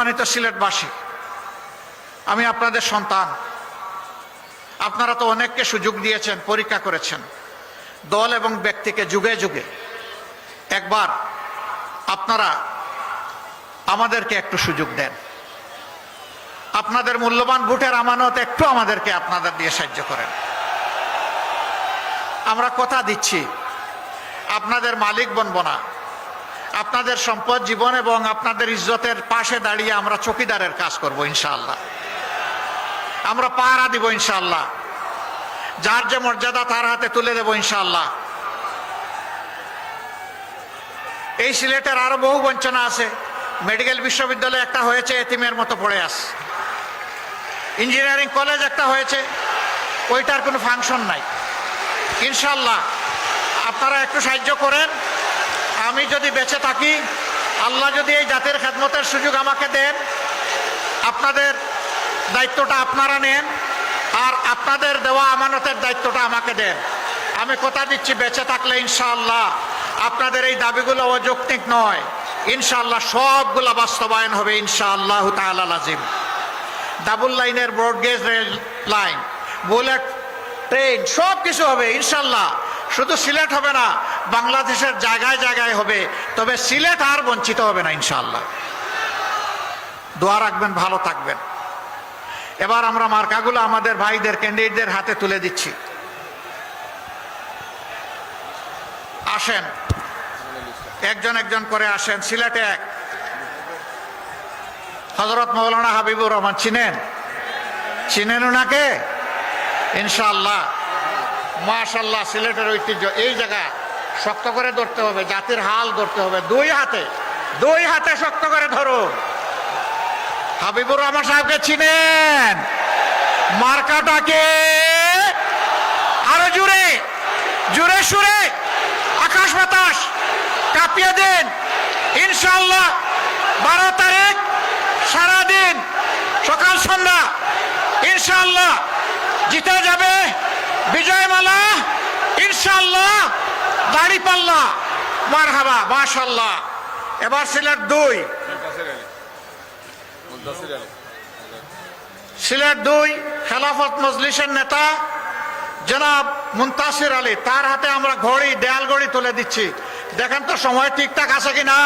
সম্মানিত সিলেটবাসী, আমি আপনাদের সন্তান। আপনারা তো অনেককে সুযোগ দিয়েছেন, পরীক্ষা করেছেন, দল এবং ব্যক্তিকে যুগে যুগে। একবার আপনারা আমাদেরকে একটু সুযোগ দেন, আপনাদের মূল্যবান ভোটের আমানত একটু আমাদেরকে আপনাদের দিয়ে সাহায্য করেন। আমরা কথা দিচ্ছি, আপনাদের মালিক বনব না, আপনাদের সম্পদ, জীবন এবং আপনাদের ইজ্জতের পাশে দাঁড়িয়ে আমরা চকিদারের কাজ করব ইনশাআল্লাহ। আমরা পাহারা দিব ইনশাআল্লাহ, যার যে মর্যাদা তার হাতে তুলে দেব ইনশাআল্লাহ। এই সিলেটের আরো বহু বঞ্চনা আছে। মেডিকেল বিশ্ববিদ্যালয় একটা হয়েছে, এতিমের মতো পড়ে আছে। ইঞ্জিনিয়ারিং কলেজ একটা হয়েছে, ওইটার কোনো ফাংশন নাই। ইনশাআল্লাহ আপনারা একটু সাহায্য করেন। আমি যদি বেঁচে থাকি, আল্লাহ যদি এই জাতির খেদমতের সুযোগ আমাকে দেন, আপনাদের দায়িত্বটা আপনারা নেন, আর আপনাদের দেওয়া আমানতের দায়িত্বটা আমাকে দেন। আমি কথা দিচ্ছি, বেঁচে থাকলে ইনশাআল্লাহ আপনাদের এই দাবিগুলো অযৌক্তিক নয়, ইনশাআল্লাহ সবগুলো বাস্তবায়ন হবে ইনশাআল্লাহ তাআলা আজিম। ডাবল লাইনের broad gauge rail line, bullet train, সব কিছু হবে ইনশাআল্লাহ। শুধু সিলেট হবে না, বাংলাদেশের জায়গায় জায়গায় হবে, তবে সিলেট আর বঞ্চিত হবে না ইনশাআল্লাহ। দোয়া রাখবেন, ভালো থাকবেন। এবার আমরা মার্কাগুলো আমাদের ভাইদের, ক্যান্ডিডেটদের হাতে তুলে দিচ্ছি। আসেন, একজন একজন করে আসেন। সিলেটে এক, হযরত মৌলানা হাবিবুর রহমান, চিনেন? চিনেন ওনাকে? ইনশাআল্লাহ, মাশাআল্লাহ। সিলেটের ঐতিহ্য, এই জায়গা শক্ত করে ধরতে হবে, জাতির হাল ধরতে হবে। দুই হাতে শক্ত করে ধরো। হাবিবুর রহমান সাহেবকে চিনেন? মার্কাটাকে আরো জুড়ে জুড়ে সুরে আকাশ বাতাস কাঁপিয়ে দেন ইনশাআল্লাহ। 12 তারিখ সারাদিন সকাল সন্ধ্যা ইনশাআল্লাহ জিতে যাবে বিজয়মালা ইনশাআল্লাহ, দাড়িপাল্লা। মারহাবা, মাশাআল্লাহ। এবার সিলেট 2, সিলেট 2 খেলাফত মজলিসের নেতা জনাব মুনতাসির আলী, তার হাতে আমরা ঘড়ি, দেয়াল ঘড়ি তুলে দিচ্ছি। দেখেন তো সময় ঠিকঠাক আছে কিনা।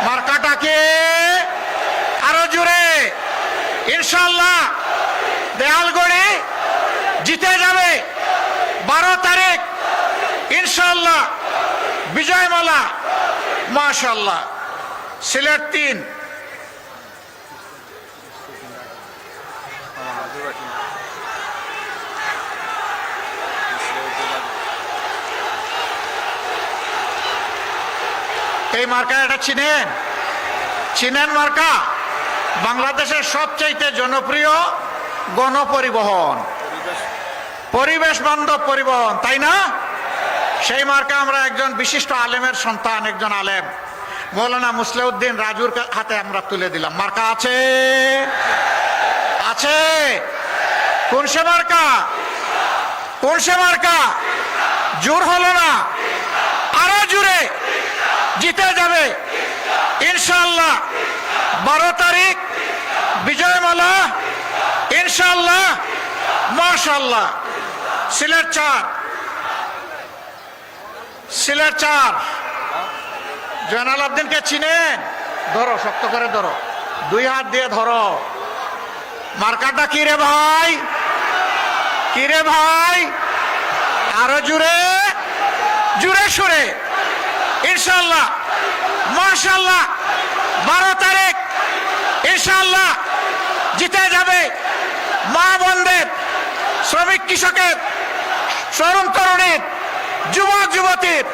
মার্কাটাকে আরো জোরে ইনশাআল্লাহ, দেয়াল ঘড়ি জিতে যাবে 12 তারিখ ইনশাআল্লাহ, বিজয়মালা। মাশাআল্লাহ। সিলেট 3, এই মার্কা, এটা চিনেন? চিনেন মার্কা? বাংলাদেশের সবচেয়ে জনপ্রিয় গণপরিবহন, পরিবেশ বান্ধব পরিবহন, তাই না? সেই মার্কা আমরা একজন বিশিষ্ট আলেমের সন্তান, একজন আলেম মৌলানা মুসলিউদ্দিন রাজুর হাতে আমরা তুলে দিলাম। মার্কা আছে? আছে? কোন সে মার্কা? কোন সে মার্কা? জোর হলো না, আরো জোরে। জিতে যাবে ইনশাআল্লাহ 12 তারিখ, বিজয়মালা ইনশাআল্লাহ। মাশাআল্লাহ। সিলেট 4, সিলেট 4 জয়নাল আবদিনকে চিনেন? ধরো, শক্ত করে ধরো, 2 হাত দিয়ে ধরো। মার্কাটা কি রে ভাই? কি রে ভাই? আরো জুড়ে জুড়ে সুরে ইনশাআল্লাহ। মাশাআল্লাহ। 12 তারিখ ইনশাআল্লাহ জিতে যাবে মা বোনদের, শ্রমিক কৃষকের, তরুণ তরুণীর, যুবক যুবতীর,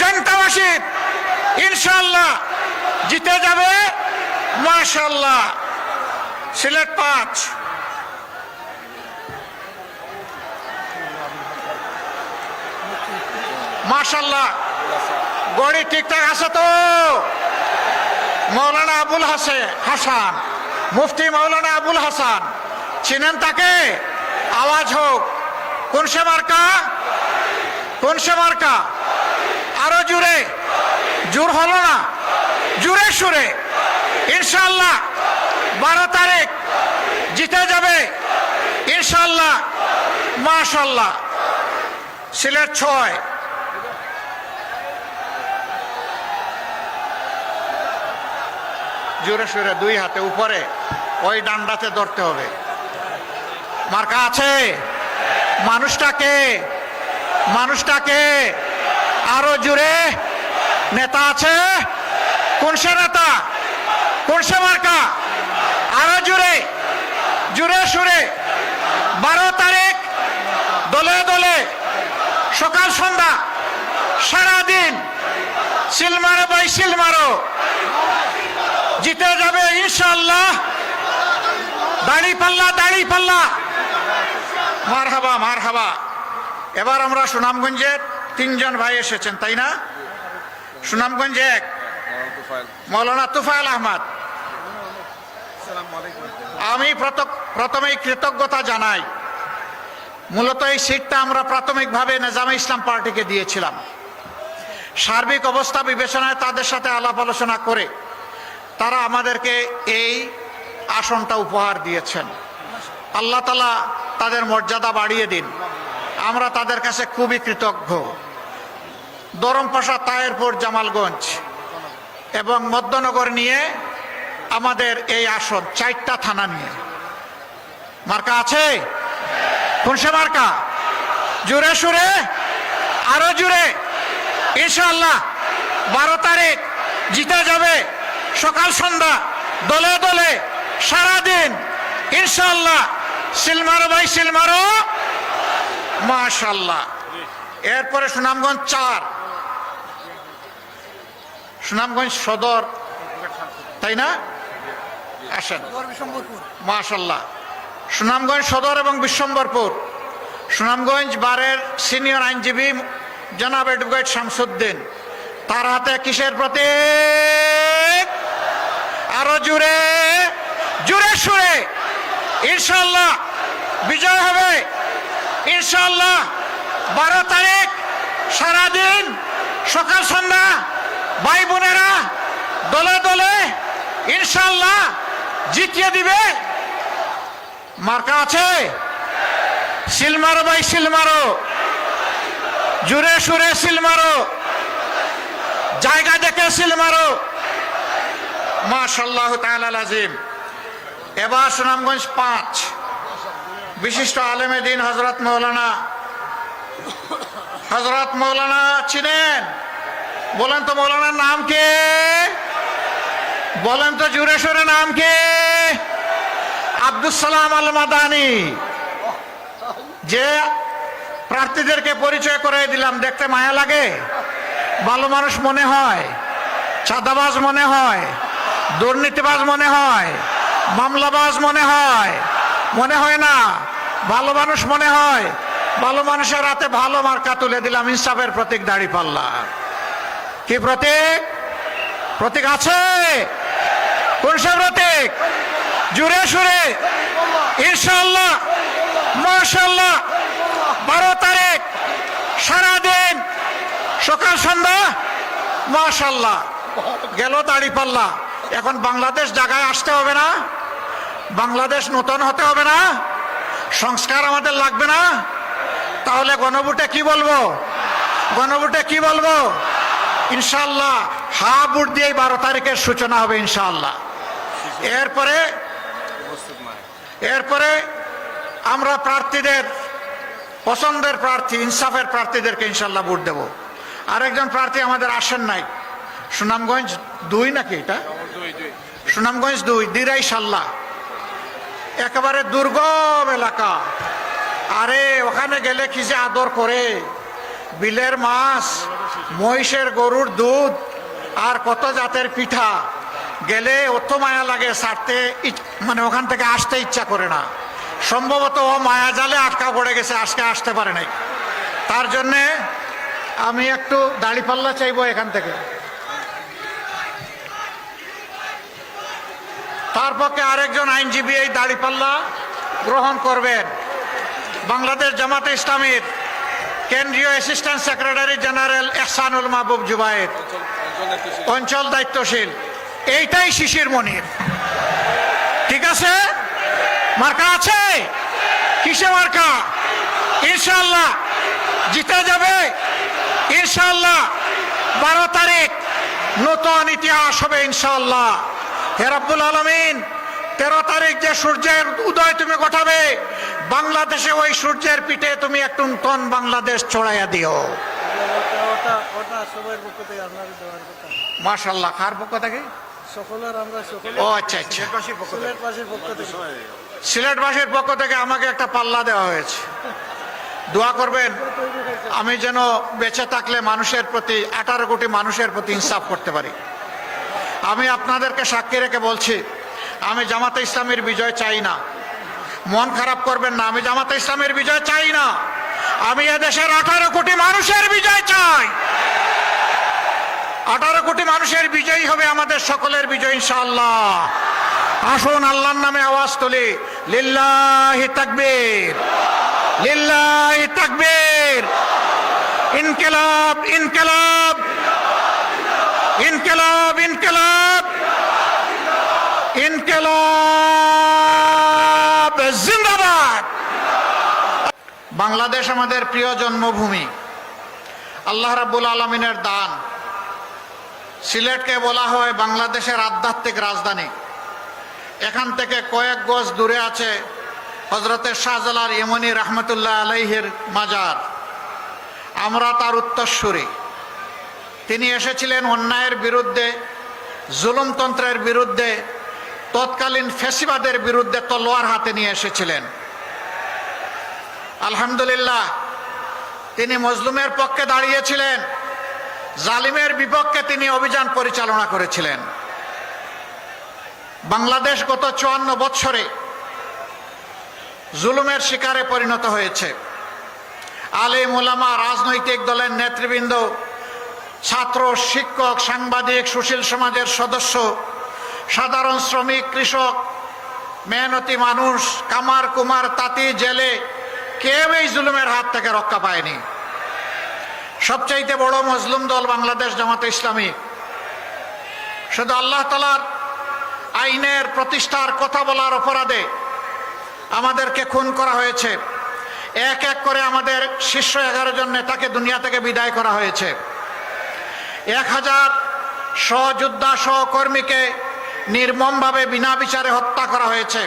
জনতাবাসীর ইনশাআল্লাহ জিতে যাবে। মাশাআল্লাহ। সিলেট 5, মাশাআল্লাহ। গড়ি ঠিকঠাক আছে তো? মৌলানা আবুল হাসান, মুফতি মৌলানা আবুল হাসান, চিনেন তাকে? আওয়াজ হোক। কোন সে মার্কা? কোন সে মার্কা? আরো জোরে। জোর হলো না, জোরে সুরে ইনশাআল্লাহ 12 তারিখ জিতে যাবে ইনশাআল্লাহ। মাশাআল্লাহ। সিলেট 6, জোরে সোরে 2 হাতে উপরে, ওই ডান্ডাতে ধরতে হবে। মার্কা আছে? মানুষটাকে আরো জোরে। নেতা আছে? কোন সে নেতা, কোন সে মার্কা? আরো জোরে সুরে। 12 তারিখ দলে দলে সকাল সন্ধ্যা সারাদিন সিল মারো ভাই, সিল মারো, জিতে যাবে ইনশাআল্লাহ। দাড়ি পাল্লা। মারহাবা। এবার আমরা সুনামগঞ্জের 3 জন ভাই এসেছেন, তাই না? সুনামগঞ্জে 1 মৌলানা তুফাইল আহমদ। আমি প্রথমেই কৃতজ্ঞতা জানাই। মূলত এই সিটটা আমরা প্রাথমিকভাবে নিজামে ইসলাম পার্টিকে দিয়েছিলাম। সার্বিক অবস্থা বিবেচনায় তাদের সাথে আলাপ আলোচনা করে তারা আমাদেরকে এই আসনটা উপহার দিয়েছেন। আল্লাহ তাআলা তাদের মর্যাদা বাড়িয়ে দিন। আমরা তাদের কাছে খুবই কৃতজ্ঞ। দরমপাশা, তায়েরপুর, জামালগঞ্জ এবং মধ্যনগর নিয়ে আমাদের এই আসন 4টা থানা নিয়ে। মার্কা আছে? কোন সে মার্কা? জোরে সুরে, আরো জোরে। ইনশাআল্লাহ 12 তারিখ জিতে যাবে সকাল সন্ধ্যা দলে দলে সারাদিন ইনশাআল্লাহ। সিলমারো ভাই, সিলমারো। মাশাআল্লাহ। এরপরে সুনামগঞ্জ 4, সুনামগঞ্জ সদর, তাই না? আসেন। মাশাআল্লাহ। সুনামগঞ্জ সদর এবং বিশ্বম্বরপুর। সুনামগঞ্জ 12-এর সিনিয়র আইনজীবী জনাব অ্যাডভোকেট শামসুদ্দিন, তার হাতে কিসের প্রতীক? আরো জোরে সুরে। ইনশাআল্লাহ বিজয় হবে ইনশাআল্লাহ। 12 তারিখ সারাদিন সকাল সন্ধ্যা ভাই বোনেরা দলে দলে ইনশাআল্লাহ জিতিয়ে দিবে। মার্কা আছে? সিলমারো ভাই, সিলমারো, জোরে সুরে সিলমারো, জায়গা দেখে সিলমারো। মাশাআল্লাহ তাআলা আজিম। এবার সুনামগঞ্জ 5, বিশিষ্ট আলেমে দ্বীন হযরত মৌলানা চিনেন? বলেন তো মৌলানার নাম কে? বলেন তো জোরে সোরে নাম কে? আব্দুস সালাম আল মাদানী। যে প্রার্থীদেরকে পরিচয় করে দিলাম, দেখতে মায়া লাগে? ভালো মানুষ মনে হয়? চাঁদাবাজ মনে হয়? দুর্নীতিবাজ মনে হয়? মামলাবাজ মনে হয়? মনে হয় না, ভালো মানুষ মনে হয়। ভালো মানুষের হাতে ভালো মার্কা তুলে দিলাম, ইনসাফের প্রতীক দাঁড়িপাল্লা। কি প্রতীক? প্রতীক আছে? কোন সে প্রতীক? জোরে সুরে ইনশাআল্লাহ। মাশাআল্লাহ। 12 তারিখ সারাদিন সকাল সন্ধ্যা। মাশাআল্লাহ। গেল দাঁড়িপাল্লা। এখন বাংলাদেশ জায়গায় আসতে হবে না? বাংলাদেশ নতুন হতে হবে না? সংস্কার আমাদের লাগবে না? তাহলে গণভোটে কি বলবো? ইনশাআল্লাহ হা ভোট দিয়ে 12 তারিখের সূচনা হবে ইনশাআল্লাহ। এরপরে আমরা প্রার্থীদের, পছন্দের প্রার্থী, ইনসাফের প্রার্থীদেরকে ইনশাআল্লাহ ভোট দেব। আরেকজন প্রার্থী আমাদের আসেন নাই, সুনামগঞ্জ 2 নাকি এটা? সুনামগঞ্জ 2, দিরাই সাল্লা, একেবারে দুর্গম এলাকা। আরে ওখানে গেলে কি যে আদর করে, বিলের মাছ, মহিষের গরুর দুধ আর কত জাতের পিঠা। গেলে অত মায়া লাগে, ছাড়তে মানে ওখান থেকে আসতে ইচ্ছা করে না। সম্ভবত ও মায়া জালে আটকা পড়ে গেছে, আজকে আসতে পারে নাই। তার জন্যে আমি একটু দাঁড়িপাল্লা চাইবো এখান থেকে। তার পক্ষে আরেকজন আইনজীবী এই দাঁড়িপাল্লা গ্রহণ করবেন। বাংলাদেশ জামাতে ইসলামীর কেন্দ্রীয় অ্যাসিস্ট্যান্ট সেক্রেটারি জেনারেল এহসানুল মাহবুব জুবায়ের, অঞ্চল দায়িত্বশীল। এইটাই শিশির মনির। ঠিক আছে, মার্কা আছে? কিসে মার্কা? ইনশাআল্লাহ জিতে যাবে ইনশাআল্লাহ। 12 তারিখ নতুন ইতিহাস হবে ইনশাআল্লাহ। হে রব্বুল আলামিন, 13 তারিখ যে সূর্যের উদয় তুমি ঘটাবে, বাংলাদেশে ওই সূর্যের পিঠে তুমি একটু নতুন বাংলাদেশ ছড়াইয়া দিও। মাশাআল্লাহ। কার পক্ষ থেকে? ও আচ্ছা আচ্ছা, সিলেটবাসীর পক্ষ থেকে আমাকে একটা পাল্লা দেওয়া হয়েছে। দোয়া করবেন আমি যেন বেঁচে থাকলে মানুষের প্রতি, 18 কোটি মানুষের প্রতি ইনসাফ করতে পারি। আমি আপনাদেরকে সাক্ষী রেখে বলছি, আমি জামাতে ইসলামের বিজয় চাই না। মন খারাপ করবেন না, আমি জামাতে ইসলামের বিজয় চাই না। আমি এদেশের 18 কোটি মানুষের বিজয় চাই। 18 কোটি মানুষের বিজয়ী হবে আমাদের সকলের বিজয় ইনশাআল্লাহ। আসুন আল্লাহর নামে আওয়াজ তুলি, লিল্লাহি তাকবীর, লিল্লাহি তাকবীর। ইনকিলাব ইনকিলাব ইনকিলাব ইনকিলাব ইনকিলাব জিন্দাবাদ। বাংলাদেশ আমাদের প্রিয় জন্মভূমি, আল্লাহ রাব্বুল আলামিনের দান। সিলেটকে বলা হয় বাংলাদেশের আধ্যাত্মিক রাজধানী। এখান থেকে কয়েক গজ দূরে আছে হযরতে শাহজালাল ইমানি রহমতুল্লাহ আলাইহির মাজার। আমরা তার উত্তরসূরি। তিনি এসেছিলেন অন্যায়ের বিরুদ্ধে, জুলুমতন্ত্রের বিরুদ্ধে, তৎকালীন ফ্যাসিবাদের বিরুদ্ধে তলোয়ার হাতে নিয়ে এসেছিলেন। আলহামদুলিল্লাহ, তিনি মজলুমের পক্ষে দাঁড়িয়েছিলেন, জালিমের বিপক্ষে তিনি অভিযান পরিচালনা করেছিলেন। বাংলাদেশ গত 54 বৎসরে জুলুমের শিকারে পরিণত হয়েছে। আলেম ওলামা, রাজনৈতিক দলের নেতৃবৃন্দ, ছাত্র, শিক্ষক, সাংবাদিক, সুশীল সমাজের সদস্য, সাধারণ শ্রমিক, কৃষক, মেহনতি মানুষ, কামার কুমার, তাঁতি, জেলে, কেউ এই জুলুমের হাত থেকে রক্ষা পায়নি। সবচাইতে বড় মজলুম দল বাংলাদেশ জামাতে ইসলামী। শুধু আল্লাহ তাআলার আইনের প্রতিষ্ঠার কথা বলার অপরাধে আমাদেরকে খুন করা হয়েছে। এক এক করে আমাদের শীর্ষ 11 জন নেতাকে দুনিয়া থেকে বিদায় করা হয়েছে। 1000 সহযোদ্ধা সহকর্মীকে নির্মমভাবে বিনা বিচারে হত্যা করা হয়েছে।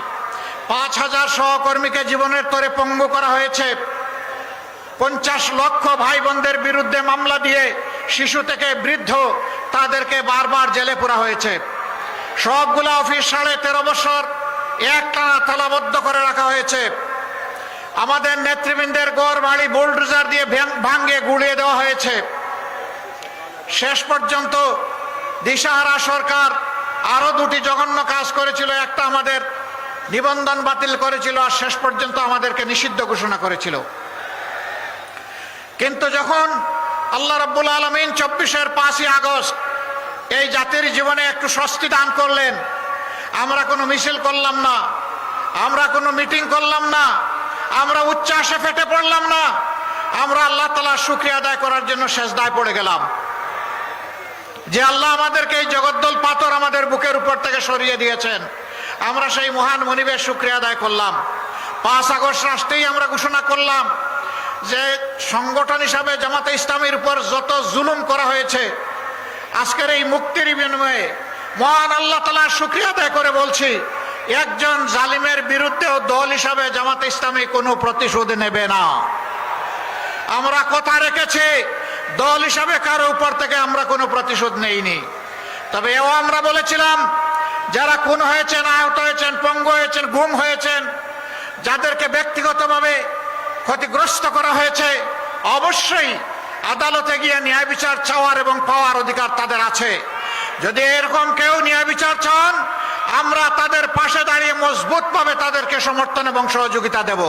5000 সহকর্মীকে জীবনের তরে পঙ্গু করা হয়েছে। 50 লক্ষ ভাই বোনদের বিরুদ্ধে মামলা দিয়ে শিশু থেকে বৃদ্ধ তাদেরকে বারবার জেলে পুরা হয়েছে। সবগুলা অফিস 13.5 বছর একটানা তালাবদ্ধ করে রাখা হয়েছে। আমাদের নেতৃবৃন্দের ঘর বাড়ি বুলডোজার দিয়ে ভাঙ্গে গুড়িয়ে দেওয়া হয়েছে। শেষ পর্যন্ত দিশাহারা সরকার আরো 2টি জঘন্য কাজ করেছিল। একটা আমাদের নিবন্ধন বাতিল করেছিল, আর শেষ পর্যন্ত আমাদেরকে নিষিদ্ধ ঘোষণা করেছিল। কিন্তু যখন আল্লাহ রাব্বুল আলামিন 24-এর 5ই আগস্ট এই জাতির জীবনে একটু স্বস্তি দান করলেন, আমরা কোনো মিছিল করলাম না, আমরা কোনো মিটিং করলাম না, আমরা উচ্ছ্বাসে ফেটে পড়লাম না, আমরা আল্লাহ তাআলার শুকরিয়া আদায় করার জন্য সেজদায় পড়ে গেলাম যে আল্লাহ আমাদেরকে এই জগদ্দল পাথর আমাদের বুকের উপর থেকে সরিয়ে দিয়েছেন। আমরা সেই মহান মনিবের শুকরিয়া আদায় করলাম। 5 আগস্ট রাষ্ট্রেই আমরা ঘোষণা করলাম যে সংগঠন হিসাবে জামাতে ইসলামীর উপর যত জুলুম করা হয়েছে, আজকের এই মুক্তির বিনিময়ে মহান আল্লাহ তাআলার শুকরিয়া আদায় করে বলছি, একজন জালিমের বিরুদ্ধেও দল হিসাবে জামাতে ইসলামী কোনো প্রতিশোধ নেবে না। আমরা কথা রেখেছি, দল হিসাবে কারো উপর থেকে আমরা কোনো প্রতিশোধ নেইনি। তবে এও আমরা বলেছিলাম, যারা খুন হয়েছেন, আহত হয়েছেন, পঙ্গু হয়েছেন, গুম হয়েছেন, যাদেরকে ব্যক্তিগতভাবে ক্ষতিগ্রস্ত করা হয়েছে, অবশ্যই আদালতে গিয়ে ন্যায় বিচার চাওয়ার এবং পাওয়ার অধিকার তাদের আছে। যদি এরকম কেউ ন্যায় বিচার চান, আমরা তাদের পাশে দাঁড়িয়ে মজবুতভাবে তাদেরকে সমর্থন এবং সহযোগিতা দেব।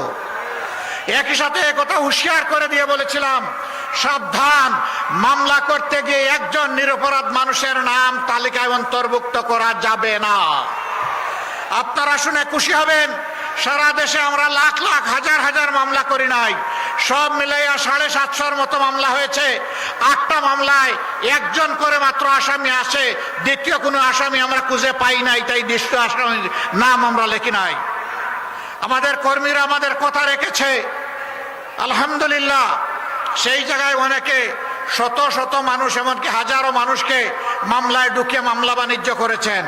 একই সাথে একথা হুঁশিয়ার করে দিয়ে বলেছিলাম, সাবধান, মামলা করতে গিয়ে একজন নিরপরাধ মানুষের নাম তালিকায় অন্তর্ভুক্ত করা যাবে না। আপনারা শুনে খুশি হবেন, সারা দেশে আমরা লাখ লাখ হাজার হাজার মামলা করি নাই, সব মিলাইয়া 750-র মতো মামলা হয়েছে। 8টা মামলায় একজন করে মাত্র আসামি আসে, দ্বিতীয় কোনো আসামি আমরা খুঁজে পাই নাই, তাই দ্বিতীয় আসামির নাম আমরা লিখি নাই। আমাদের কর্মীরা আমাদের কথা রেখেছে, আলহামদুলিল্লাহ। সেই জায়গায় অনেকে শত শত মানুষ, এমনকি হাজারো মানুষকে মামলায় ঢুকিয়ে মামলা বাণিজ্য করেছেন।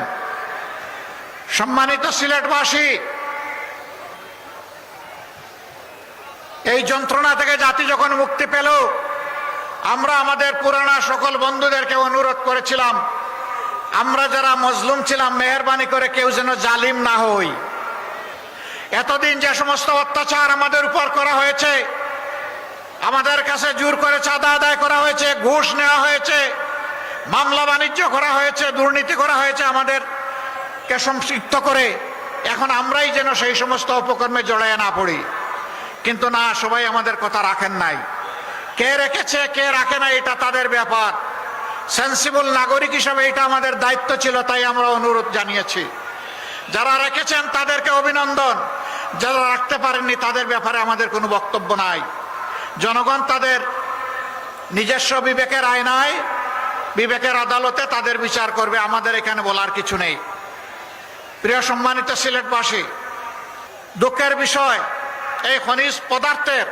সম্মানিত সিলেটবাসী, এই যন্ত্রণা থেকে জাতি যখন মুক্তি পেল, আমরা আমাদের পুরানা সকল বন্ধুদেরকে অনুরোধ করেছিলাম, আমরা যারা মজলুম ছিলাম মেহেরবানি করে কেউ যেন জালিম না হই। এতদিন যে সমস্ত অত্যাচার আমাদের উপর করা হয়েছে, আমাদের কাছে জোর করে চাঁদা আদায় করা হয়েছে, ঘুষ নেওয়া হয়েছে, মামলা বাণিজ্য করা হয়েছে, দুর্নীতি করা হয়েছে আমাদেরকে সম্পৃক্ত করে, এখন আমরাই যেন সেই সমস্ত অপকর্মে জড়ায় না পড়ি। কিন্তু না, সবাই আমাদের কথা রাখেন নাই। কে রেখেছে কে রাখে না এটা তাদের ব্যাপার। সেন্সিবল নাগরিক হিসাবে এটা আমাদের দায়িত্ব ছিল, তাই আমরা অনুরোধ জানিয়েছি। যারা রেখেছেন তাদেরকে অভিনন্দন, যারা রাখতে পারেননি তাদের ব্যাপারে আমাদের কোনো বক্তব্য নাই। জনগণ তাদের নিজস্ব বিবেকের আয়নায়, বিবেকের আদালতে তাদের বিচার করবে, আমাদের এখানে বলার কিছু নেই। প্রিয় সম্মানিত সিলেটবাসী, দুঃখের বিষয়, এই খনিজ পদার্থের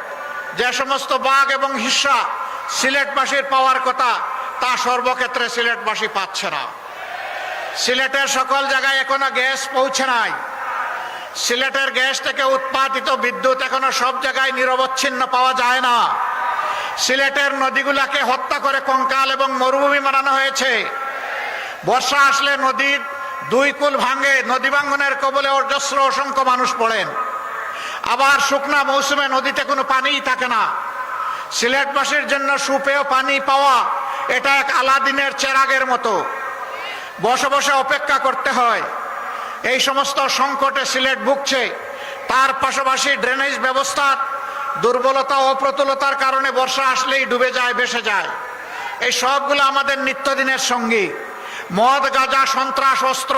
যে সমস্ত ভাগ এবং হিস্সা সিলেটবাসীর পাওয়ার কথা, তা সর্বক্ষেত্রে সিলেটবাসী পাচ্ছে না। সিলেটের সকল জায়গায় এখনো গ্যাস পৌঁছে নাই। সিলেটের গ্যাস থেকে উৎপাদিত বিদ্যুৎ এখনো সব জায়গায় নিরবচ্ছিন্ন পাওয়া যায় না। সিলেটের নদীগুলাকে হত্যা করে কঙ্কাল এবং মরুভূমি বানানো হয়েছে। বর্ষা আসলে নদীর 2 কুল ভাঙে, নদী ভাঙ্গনের কবলে অজস্র অসংখ্য মানুষ পড়েন। আবার শুকনা মৌসুমে নদীতে কোনো পানিই থাকে না। সিলেটবাসীর জন্য সুপেয় পানি পাওয়া এটা এক আলাদিনের চেরাগের মতো, বসে বসে অপেক্ষা করতে হয়। এই সমস্ত সংকটে সিলেট ভুগছে। তার পাশাপাশি ড্রেনেজ ব্যবস্থার দুর্বলতা ও অপ্রতুলতার কারণে বর্ষা আসলেই ডুবে যায়, ভেসে যায়। এই সবগুলো আমাদের নিত্যদিনের সঙ্গী। মদ, গাঁজা, সন্ত্রাস, অস্ত্র,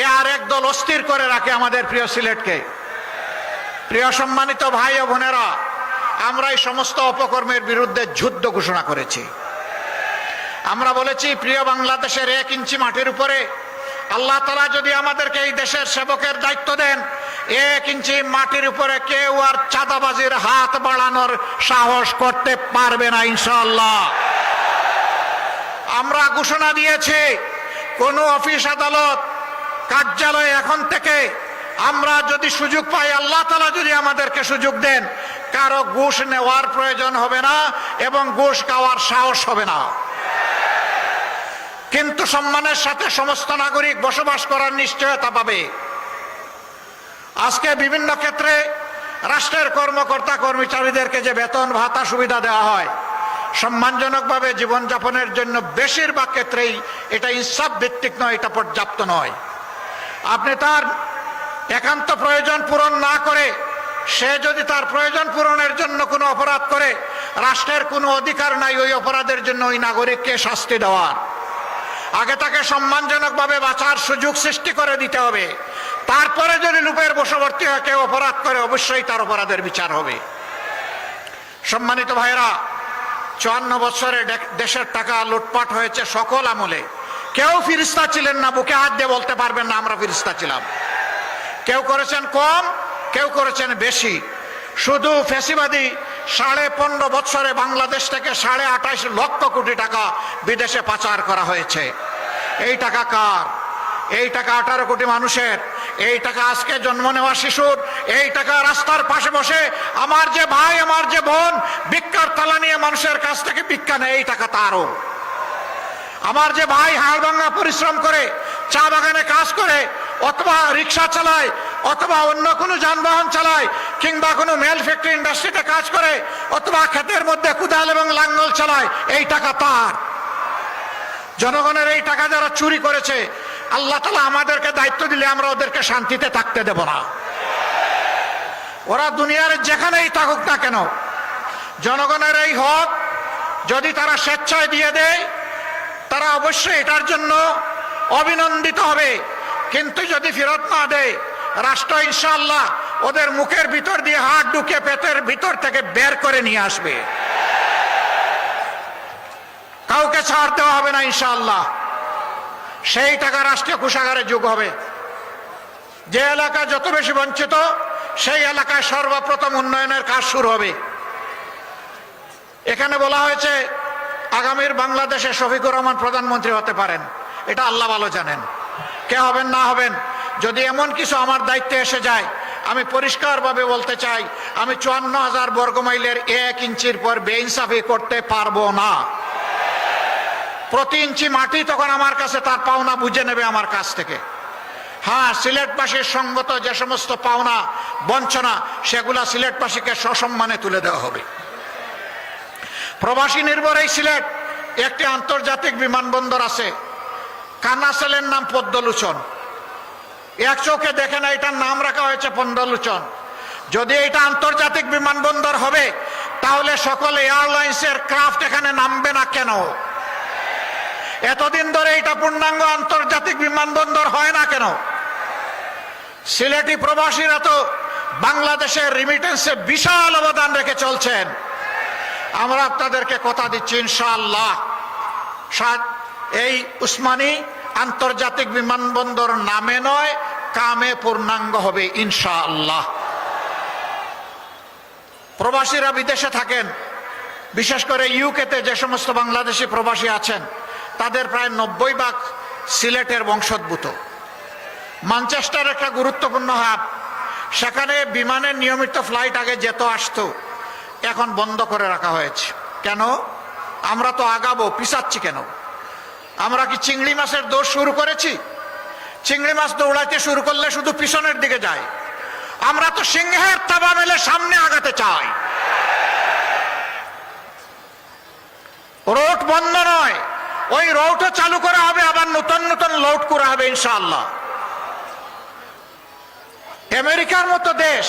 এ আর একদল অস্থির করে রাখে আমাদের প্রিয় সিলেটকে। প্রিয় সম্মানিত ভাই ও বোনেরা, আমরা এই সমস্ত অপকর্মের বিরুদ্ধে যুদ্ধ ঘোষণা করেছি। আমরা বলেছি, প্রিয় বাংলাদেশের 1 ইঞ্চি মাটির উপরে আল্লাহ তাআলা যদি আমাদেরকে এই দেশের সেবকের দায়িত্ব দেন, 1 ইঞ্চি মাটির উপরে কেউ আর চাঁদাবাজির হাত বাড়ানোর সাহস করতে পারবে না ইনশাআল্লাহ। আমরা ঘোষণা দিয়েছি, কোন অফিস, আদালত, কার্যালয় এখন থেকে আমরা যদি সুযোগ পাই, আল্লাহ তাআলা যদি আমাদেরকে সুযোগ দেন, কারো ঘুষ নেওয়ার প্রয়োজন হবে না এবং ঘুষ খাওয়ার সাহস হবে না। কিন্তু সম্মানের সাথে সমস্ত নাগরিক বসবাস করার নিশ্চয়তা পাবে। আজকে বিভিন্ন ক্ষেত্রে রাষ্ট্রের কর্মকর্তা কর্মচারীদেরকে যে বেতন ভাতা সুবিধা দেওয়া হয় সম্মানজনকভাবে জীবনযাপনের জন্য, বেশিরভাগ ক্ষেত্রেই এটা ইনসাফ ভিত্তিক নয়, এটা পর্যাপ্ত নয়। আপনি তার একান্ত প্রয়োজন পূরণ না করে, সে যদি তার প্রয়োজন পূরণের জন্য কোনো অপরাধ করে, রাষ্ট্রের কোনো অধিকার নাই ওই অপরাধের জন্য ওই নাগরিককে শাস্তি দেওয়ার। আগে তাকে সম্মানজনকভাবে বাঁচার সুযোগ সৃষ্টি করে দিতে হবে। তারপরে যদি লুপের বশবর্তী হয়ে কেউ অপরাধ করে, অবশ্যই তার অপরাধের বিচার হবে। সম্মানিত ভাইরা, 54 বছরে দেশের টাকা লুটপাট হয়েছে সকল আমলে। কেউ ফিরিস্তা ছিলেন না, বুকে হাত দিয়ে বলতে পারবেন না আমরা ফিরিস্তা ছিলাম। কেউ করেছেন কম, কেউ করেছেন বেশি। শুধু ফ্যাসিবাদী 15.5 বছরে বাংলাদেশ থেকে 28.5 লক্ষ কোটি টাকা বিদেশে পাচার করা হয়েছে। এই টাকা কার? এই টাকা 18 কোটি মানুষের। এই টাকা আজকে জন্ম নেওয়া শিশুর। এই টাকা রাস্তার পাশে বসে আমার যে ভাই, আমার যে বোন ভিক্ষার থালা নিয়ে মানুষের কাছ থেকে ভিক্ষা নেয়, এই টাকা তারও। আমার যে ভাই হাড়ভাঙা পরিশ্রম করে চা বাগানে কাজ করে, অথবা রিক্সা চালায়, অথবা অন্য কোনো যানবাহন চালায়, কিংবা কোনো মেল ফ্যাক্টরি ইন্ডাস্ট্রিতে কাজ করে, অথবা ক্ষেতের মধ্যে কুদাল এবং লাঙ্গল চালায়, এই টাকা তার। জনগণের এই টাকা যারা চুরি করেছে, আল্লাহ তাআলা আমাদেরকে দায়িত্ব দিলে আমরা ওদেরকে শান্তিতে থাকতে দেব না। ওরা দুনিয়ার যেখানেই থাকুক না কেন, জনগণের এই হক যদি তারা স্বেচ্ছায় দিয়ে দেয়, তারা অবশ্যই এটার জন্য অভিনন্দিত হবে। কিন্তু যদি ফেরত না দেয়, রাষ্ট্র ইনশাআল্লাহ ওদের মুখের ভিতর দিয়ে হাত ঢুকে পেটের ভিতর থেকে বের করে নিয়ে আসবে। কাউকে ছাড় দেওয়া হবে না ইনশাআল্লাহ। সেই টাকা রাষ্ট্রীয় কোষাগারে যোগ হবে। যে এলাকা যত বেশি বঞ্চিত সেই এলাকায় সর্বপ্রথম উন্নয়নের কাজ শুরু হবে। এখানে বলা হয়েছে আগামীর বাংলাদেশে শফিকুর রহমান প্রধানমন্ত্রী হতে পারেন। এটা আল্লাহ ভালো জানেন কে হবেন না হবেন। যদি এমন কিছু আমার দায়িত্বে এসে যায়, আমি পরিষ্কারভাবে বলতে চাই, আমি 54,000 বর্গমাইলের 1 ইঞ্চির পর বেইনসাফি করতে পারবো না। প্রতি ইঞ্চি মাটি তখন আমার কাছে তার পাওনা বুঝে নেবে আমার কাছ থেকে। হ্যাঁ, সিলেটবাসীর সঙ্গত যে সমস্ত পাওনা বঞ্চনা সেগুলা সিলেটবাসীকে সসম্মানে তুলে দেওয়া হবে। প্রবাসী নির্ভর এই সিলেট একটি আন্তর্জাতিক বিমানবন্দর আছে। কানাসেলের নাম পদ্মলোচন। এক চোখে দেখে না, এটার নাম রাখা হয়েছে পদ্মলোচন। যদি এটা আন্তর্জাতিক বিমানবন্দর হবে তাহলে সকল এয়ারলাইন্সের ক্রাফট এখানে নামবে না কেন? এতদিন ধরে এটা পূর্ণাঙ্গ আন্তর্জাতিক বিমানবন্দর হয় না কেন? সিলেটি প্রবাসীরা তো বাংলাদেশের রিমিটেন্সে বিশাল অবদান রেখে চলছেন। আমরা আপনাদেরকে কথা দিচ্ছি ইনশাআল্লাহ এই উসমানী আন্তর্জাতিক বিমানবন্দর নামে নয়, কামে পূর্ণাঙ্গ হবে ইনশাআল্লাহ। প্রবাসীরা বিদেশে থাকেন, বিশেষ করে ইউকেতে যে সমস্ত বাংলাদেশি প্রবাসী আছেন তাদের প্রায় 90% সিলেটের বংশোদ্ভূত। ম্যানচেস্টার একটা গুরুত্বপূর্ণ হাব, সেখানে বিমানের নিয়মিত ফ্লাইট আগে যেত আসতো, এখন বন্ধ করে রাখা হয়েছে। কেন? আমরা তো আগাবো, পিছাচ্ছি কেন? আমরা কি চিংড়ি মাছের দৌড় শুরু করেছি? চিংড়ি মাছ দৌড়াইতে শুরু করলে শুধু পিছনের দিকে যায়। আমরা তো সিংহের থাবা মেলে সামনে আগাতে চাই। রোড বন্ধ নয়, ওই রোডও চালু করা হবে, আবার নতুন নতুন লোড করা হবে ইনশাআল্লাহ। আমেরিকার মতো দেশ,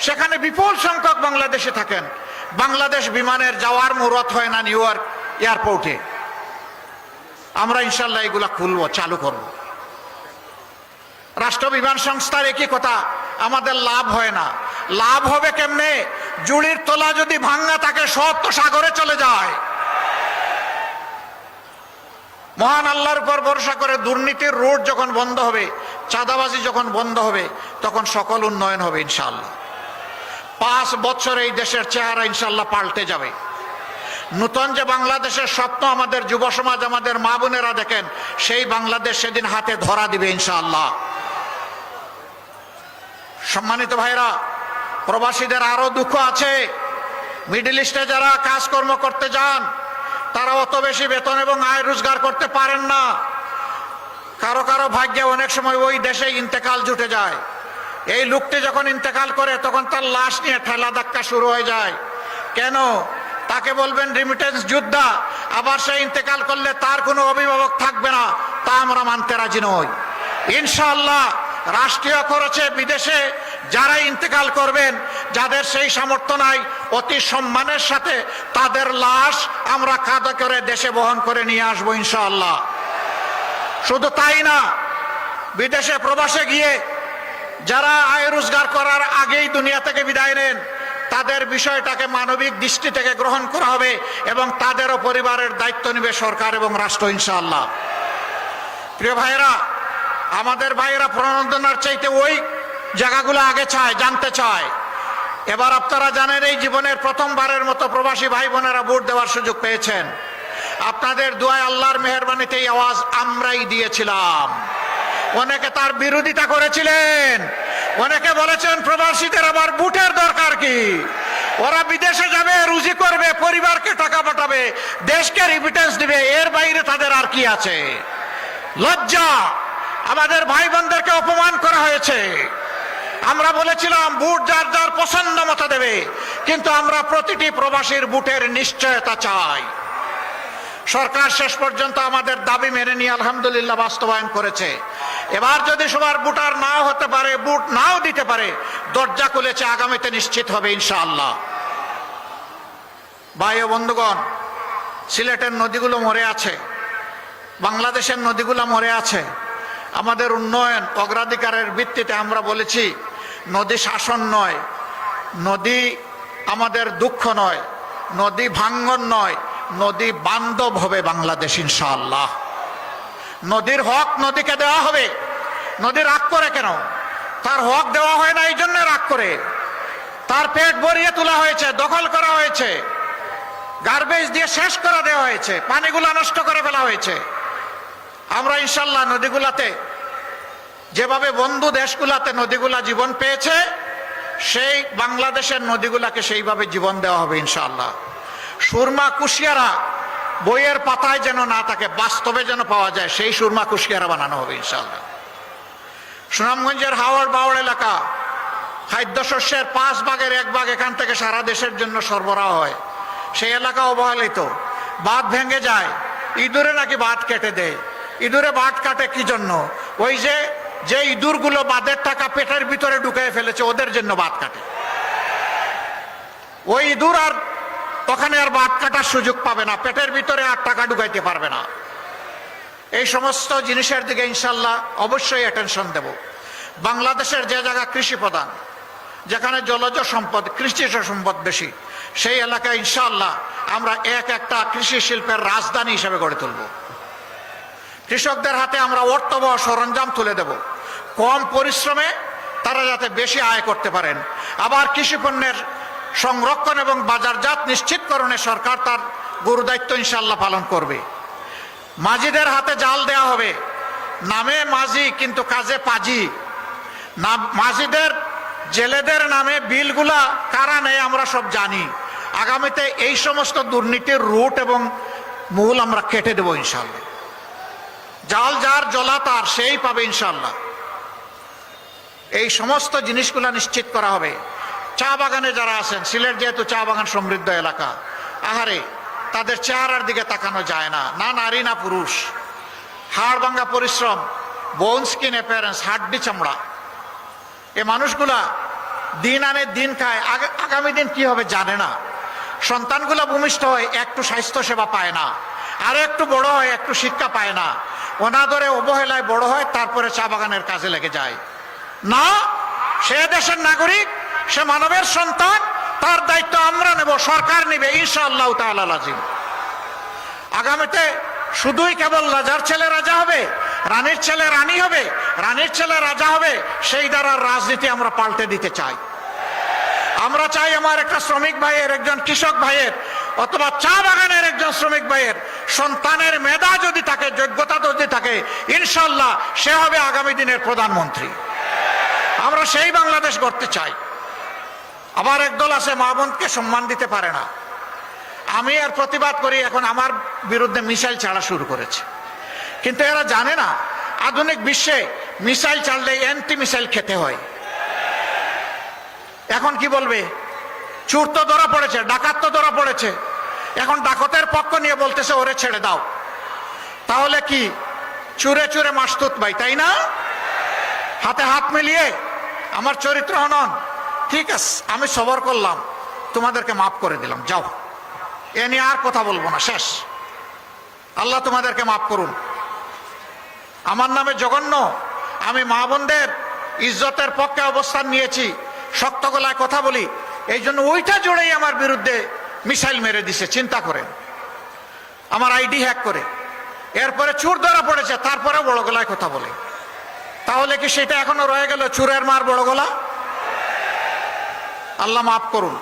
সেখানে বিপুল সংখ্যক বাংলাদেশে থাকেন। বাংলাদেশ বিমানের যাওয়ার মুহূর্ত হয় না নিউ ইয়র্ক এয়ারপোর্টে। আমরা ইনশাআল্লাহ এগুলা খুলবো, চালু করব। রাষ্ট্র বিমান সংস্থার একই কথা, আমাদের লাভ হয় না। লাভ হবে কেমনে? জুড়ির তলা যদি ভাঙ্গা থাকে সব তো সাগরে চলে যায়। মহান আল্লাহর উপর ভরসা করে দুর্নীতির রোড যখন বন্ধ হবে, চাঁদাবাজি যখন বন্ধ হবে, তখন সকল উন্নয়ন হবে ইনশাআল্লাহ। 5 বছর এই দেশের চেহারা ইনশাআল্লাহ পাল্টে যাবে। নতুন যে বাংলাদেশের স্বপ্ন আমাদের যুব সমাজ, আমাদের মা বোনেরা দেখেন, সেই বাংলাদেশ সেদিন হাতে ধরা দিবে ইনশাআল্লাহ। সম্মানিত ভাইরা, প্রবাসীদের আরো দুঃখ আছে। মিডল ইস্টে যারা কাজকর্ম করতে যান তারা অত বেশি বেতন এবং আয় রোজগার করতে পারেন না। কারো কারো ভাগ্যে অনেক সময় ওই দেশে ইন্তেকাল জুটে যায়। এই লোকটি যখন ইন্তেকাল করে তখন তার লাশ নিয়ে ঠেলা ধাক্কা শুরু হয়ে যায়। কেন? তাকে বলবেন রিমিটেন্স যোদ্ধা, আবার সে ইন্তেকাল করলে তার কোনো অভিভাবক থাকবে না, তা আমরা মানতে রাজি নই। ইনশাআল্লাহ রাষ্ট্রীয় খরচে বিদেশে যারা ইন্তেকাল করবেন, যাদের সেই সামর্থ্য নাই, অতি সম্মানের সাথে তাদের লাশ আমরা কাঁধে করে দেশে বহন করে নিয়ে আসবো ইনশাআল্লাহ। শুধু তাই না, বিদেশে প্রবাসে গিয়ে যারা আয় রোজগার করার আগেই দুনিয়া থেকে বিদায় নেন, তাদের বিষয়টাকে মানবিক দৃষ্টি থেকে গ্রহণ করা হবে এবং তাদেরও পরিবারের দায়িত্ব নেবে সরকার এবং রাষ্ট্র ইনশাআল্লাহ। প্রিয় ভাইয়েরা, আমাদের ভাইয়েরা প্রণোদনার চাইতে ওই জায়গাগুলো আগে চায়, জানতে চায়। এবার আপনারা জানেন এই জীবনের প্রথমবারের মতো প্রবাসী ভাই বোনেরা ভোট দেওয়ার সুযোগ পেয়েছেন। আপনাদের দোয়ায় আল্লাহর মেহেরবানিতে এই আওয়াজ আমরাই দিয়েছিলাম। অনেকে তার বিরোধিতা করেছিলেন, অনেকে বলেছেন প্রবাসীদের আবার ভোটের দরকার কি? ওরা বিদেশে যাবে, রুজি করবে, পরিবারকে টাকা পাঠাবে, দেশকে রিমিটেন্স দিবে, এর বাইরে তাদের আর কি আছে? লজ্জা! আমাদের ভাই বোনদেরকে অপমান করা হয়েছে। আমরা বলেছিলাম ভোট যার যার পছন্দ মতো দেবে, কিন্তু আমরা প্রতিটি প্রবাসীর ভোটের নিশ্চয়তা চাই। সরকার শেষ পর্যন্ত আমাদের দাবি মেনে নিয়ে আলহামদুলিল্লাহ বাস্তবায়ন করেছে। এবার যদি সবার ভোটার নাও হতে পারে, ভোট নাও দিতে পারে, দরজা খুলেছে, আগামীতে নিশ্চিত হবে ইনশাআল্লাহ। ভাই ও বন্ধুগণ, সিলেটের নদীগুলো মরে আছে, বাংলাদেশের নদীগুলো মরে আছে। আমাদের উন্নয়ন অগ্রাধিকারের ভিত্তিতে আমরা বলেছি নদী শাসন নয়, নদী আমাদের দুঃখ নয়, নদী ভাঙ্গন নয়, নদী বান্ধব হবে বাংলাদেশ ইনশাআল্লাহ। নদীর হক নদীকে দেওয়া হবে। নদী রাগ করে কেন? তার হক দেওয়া হয় না এই জন্য রাগ করে। তার পেট ভরিয়ে তোলা হয়েছে, দখল করা হয়েছে, গার্বেজ দিয়ে শেষ করে দেওয়া হয়েছে, পানিগুলা নষ্ট করে ফেলা হয়েছে। আমরা ইনশাল্লাহ নদীগুলাতে যেভাবে বন্ধু দেশগুলাতে নদীগুলা জীবন পেয়েছে, সেই বাংলাদেশের নদীগুলাকে সেইভাবে জীবন দেওয়া হবে ইনশাআল্লাহ। সুরমা কুশিয়ারা বইয়ের পাতায় যেন না থাকে, বাস্তবে যেন পাওয়া যায়, সেই সুরমা কুশিয়ারা বানানো হবে ইনশাআল্লাহ। সুনামগঞ্জের হাওড় বাওড় এলাকা খাদ্যশস্যের 5 ভাগের 1 ভাগ এখান থেকে সারা দেশের জন্য সরবরাহ হয়। সেই এলাকা অবহেলিত, বাঁধ ভেঙে যায়, ইঁদুরে নাকি বাঁধ কেটে দেয়। ইঁদুরে বাঁধ কাটে কি জন্য? ওই যে ইঁদুরগুলো বাঁধের টাকা পেটের ভিতরে ঢুকিয়ে ফেলেছে, ওদের জন্য বাঁধ কাটে। ওই ইঁদুর আর ওখানে আর বাঁধ কাটার সুযোগ পাবে না, পেটের ভিতরে আর টাকা ঢুকাইতে পারবে না। এই সমস্ত জিনিসের দিকে ইনশাল্লাহ অবশ্যই অ্যাটেনশন দেব। বাংলাদেশের যে জায়গা কৃষি প্রধান, যেখানে জলজ সম্পদ, কৃষি সম্পদ বেশি, সেই এলাকায় ইনশাআল্লাহ আমরা একটা কৃষি শিল্পের রাজধানী হিসেবে গড়ে তুলব। কৃষকদের হাতে আমরা অর্থবহ সরঞ্জাম তুলে দেব, কম পরিশ্রমে তারা যাতে বেশি আয় করতে পারেন। আবার কৃষি পণ্যের সংরক্ষণ এবং বাজারজাত নিশ্চিতকরণে সরকার তার গুরুদায়িত্ব ইনশাআল্লাহ পালন করবে। মাঝিদের হাতে জাল দেয়া হবে, নামে মাঝি কিন্তু কাজে পাজি। মাঝিদের জেলেদের নামে বিলগুলা কারা নেয় আমরা সব জানি। আগামীতে এই সমস্ত দুর্নীতির রুট এবং মূল আমরা কেটে দেব ইনশাআল্লাহ। জাল যার জলা তার, সেই পাবে ইনশাআল্লাহ। এই সমস্ত জিনিসগুলা নিশ্চিত করা হবে। চা বাগানে যারা আছেন, সিলেট যেহেতু চা বাগান সমৃদ্ধ এলাকা, আহারে তাদের চেহারার দিকে তাকানো যায় না, না নারী না পুরুষ। হাড় ভাঙ্গা পরিশ্রম, বোন স্কিন অ্যাপিয়ারেন্স, হাড্ডি চামড়া। এ মানুষগুলা দিন আনে দিন খায়, আগামী দিন কি হবে জানে না। সন্তানগুলা ভূমিষ্ঠ হয়, একটু স্বাস্থ্য সেবা পায় না, আর একটু বড় হয়, একটু শিক্ষা পায় না, অনাদরে অবহেলায় বড় হয়, তারপরে চা বাগানের কাজে লেগে যায়। না, সে দেশের নাগরিক, সে মানবের সন্তান, তার দায়িত্ব আমরা নেব, সরকার নেবে ইনশাআল্লাহ তাআলা আজিম। আগামীতে শুধুই কেবল রাজার ছেলে রাজা হবে, রানীর ছেলে রানী হবে, রানীর ছেলে রাজা হবে, সেই দ্বারা রাজনীতি আমরা পাল্টে দিতে চাই। আমরা চাই আমার একটা শ্রমিক ভাইয়ের, একজন কৃষক ভাইয়ের, অথবা চা বাগানের একজন শ্রমিক ভাইয়ের সন্তানের মেধা যদি থাকে, যোগ্যতা যদি থাকে, ইনশাআল্লাহ সে হবে আগামী দিনের প্রধানমন্ত্রী। আমরা সেই বাংলাদেশ গড়তে চাই। আবার একদল আছে মা বোনকে সম্মান দিতে পারে না। আমি আর প্রতিবাদ করি, এখন আমার বিরুদ্ধে মিসাইল ছাড়া শুরু করেছে। কিন্তু এরা জানে না আধুনিক বিশ্বে মিসাইল ছাড়লে অ্যান্টি মিসাইল খেতে হয়। এখন কি বলবে? চোর তো ধরা পড়েছে, ডাকাত তো ধরা পড়েছে, এখন ডাকাতের পক্ষ নিয়ে বলতেছে ওরে ছেড়ে দাও। তাহলে কি চুরে চুরে মাসতুত ভাই, তাই না? হাতে হাত মিলিয়ে আমার চরিত্র হনন, ঠিক আছে আমি সবর করলাম, তোমাদেরকে মাফ করে দিলাম, যাও, এ নিয়ে আর কথা বলবো না, শেষ। আল্লাহ তোমাদেরকে মাফ করুন। আমার নামে জঘন্য, আমি মা বোনদের ইজ্জতের পক্ষে অবস্থান নিয়েছি, শক্ত গলায় কথা বলি, এই জন্য ওইটা জোড়েই আমার বিরুদ্ধে মিসাইল মেরে দিছে। চিন্তা করেন, আমার আইডি হ্যাক করে, এরপরে চোর ধরা পড়েছে, তারপরে বড় গলায় কথা বলে। তাহলে কি সেটা এখনো রয়ে গেল চোরের মার বড় গলা? আল্লাহ মাফ করুন।